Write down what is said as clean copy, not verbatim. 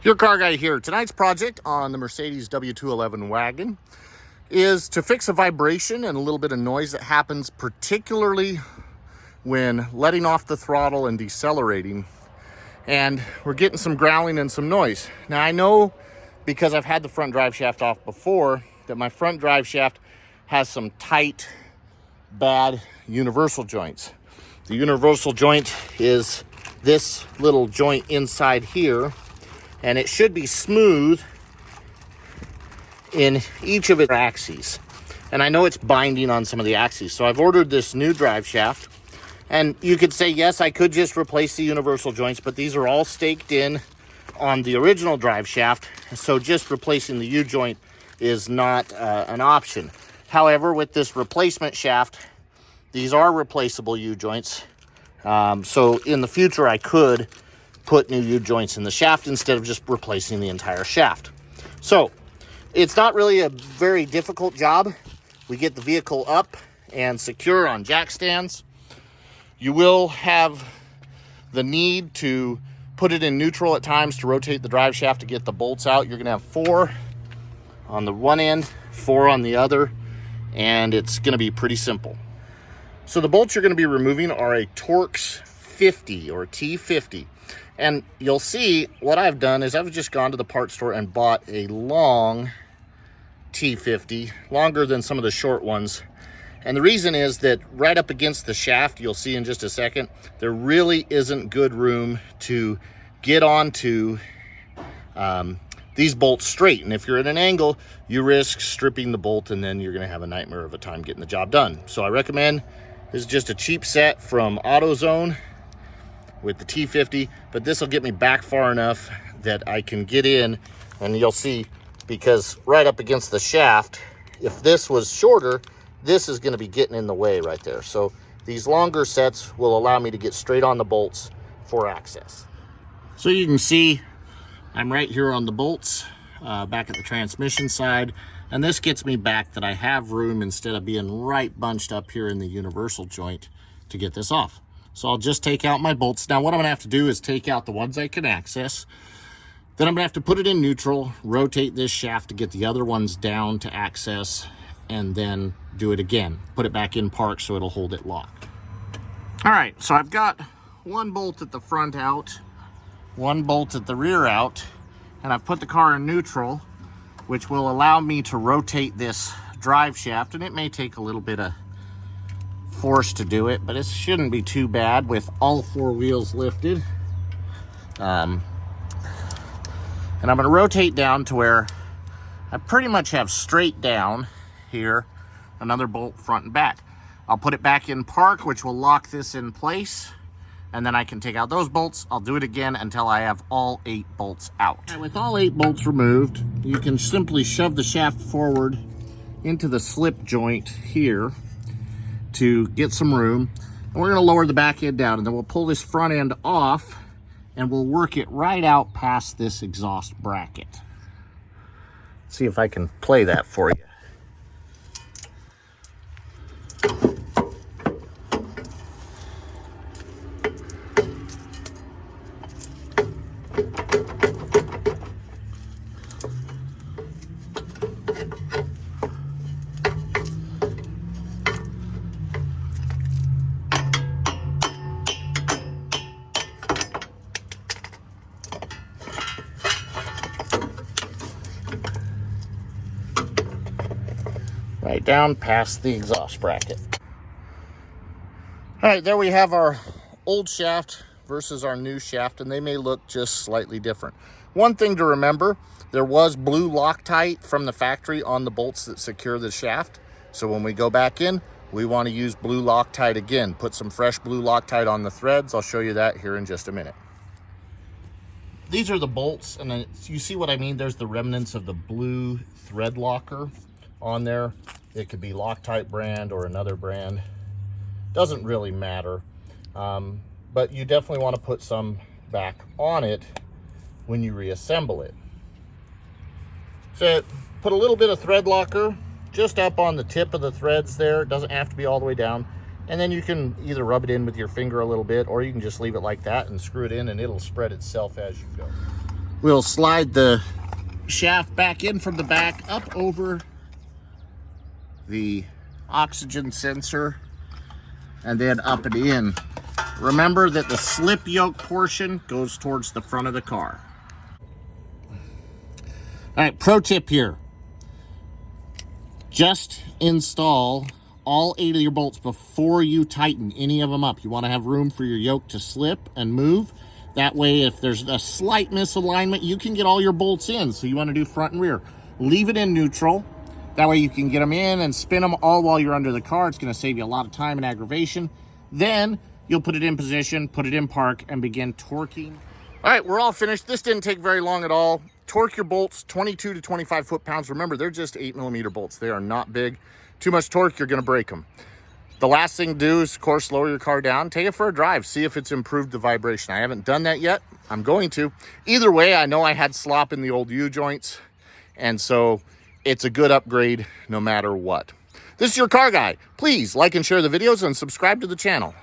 Your car guy here. Tonight's project on the Mercedes W211 wagon is to fix a vibration and a little bit of noise that happens particularly when letting off the throttle and decelerating. And we're getting some growling and some noise. Now I know, because I've had the front drive shaft off before, that my front drive shaft has some tight, bad universal joints. The universal joint is this little joint inside here, and it should be smooth in each of its axes. And I know it's binding on some of the axes. So I've ordered this new drive shaft. And you could say, yes, I could just replace the universal joints, but these are all staked in on the original drive shaft. So just replacing the U-joint is not an option. However, with this replacement shaft, these are replaceable U-joints. So in the future, I could put new U-joints in the shaft instead of just replacing the entire shaft. So it's not really a very difficult job. We get the vehicle up and secure on jack stands. You will have the need to put it in neutral at times to rotate the drive shaft to get the bolts out. You're going to have 4 on the one end, 4 on the other, and it's going to be pretty simple. So the bolts you're going to be removing are a Torx 50 or T50. And you'll see what I've done is I've just gone to the parts store and bought a long T50, longer than some of the short ones. And the reason is that right up against the shaft, you'll see in just a second, there really isn't good room to get onto these bolts straight. And if you're at an angle, you risk stripping the bolt, and then you're going to have a nightmare of a time getting the job done. So I recommend, this is just a cheap set from AutoZone with the T50, but this will get me back far enough that I can get in, and you'll see, because right up against the shaft, if this was shorter, this is going to be getting in the way right there. So these longer sets will allow me to get straight on the bolts for access. So you can see I'm right here on the bolts, back at the transmission side, and this gets me back that I have room instead of being right bunched up here in the universal joint to get this off. So I'll just take out my bolts. Now what I'm gonna have to do is take out the ones I can access. Then I'm gonna have to put it in neutral, rotate this shaft to get the other ones down to access, and then do it again. Put it back in park so it'll hold it locked. All right, so I've got one bolt at the front out, one bolt at the rear out, and I've put the car in neutral, which will allow me to rotate this drive shaft, and it may take a little bit of force to do it, but it shouldn't be too bad with all 4 wheels lifted. And I'm going to rotate down to where I pretty much have straight down here another bolt front and back. I'll put it back in park, which will lock this in place, and then I can take out those bolts. I'll do it again until I have all 8 bolts out. And with all 8 bolts removed, you can simply shove the shaft forward into the slip joint here to get some room, and we're going to lower the back end down, and then we'll pull this front end off and we'll work it right out past this exhaust bracket. See if I can play that for you. Right down past the exhaust bracket. All right, there we have our old shaft versus our new shaft, and they may look just slightly different. One thing to remember, there was blue Loctite from the factory on the bolts that secure the shaft. So when we go back in, we want to use blue Loctite again. Put some fresh blue Loctite on the threads. I'll show you that here in just a minute. These are the bolts, and then you see what I mean? There's the remnants of the blue thread locker on there. It could be Loctite brand or another brand. Doesn't really matter. But you definitely want to put some back on it when you reassemble it. So put a little bit of thread locker just up on the tip of the threads there. It doesn't have to be all the way down. And then you can either rub it in with your finger a little bit, or you can just leave it like that and screw it in, and it'll spread itself as you go. We'll slide the shaft back in from the back, up over the oxygen sensor, and then up and in. Remember that the slip yoke portion goes towards the front of the car. All right, pro tip here. Just install all 8 of your bolts before you tighten any of them up. You want to have room for your yoke to slip and move. That way, if there's a slight misalignment, you can get all your bolts in. So you want to do front and rear. Leave it in neutral. That way you can get them in and spin them all while you're under the car. It's going to save you a lot of time and aggravation. Then you'll put it in position, put it in park, and begin torquing. All right, we're all finished. This didn't take very long at all. Torque your bolts 22 to 25 foot-pounds. Remember, they're just 8mm bolts. They are not big. Too much torque, you're going to break them. The last thing to do is, of course, lower your car down, take it for a drive, see if it's improved the vibration. I haven't done that yet. I'm going to. Either way, I know I had slop in the old U-joints, and so it's a good upgrade no matter what. This is your car guy. Please like and share the videos and subscribe to the channel.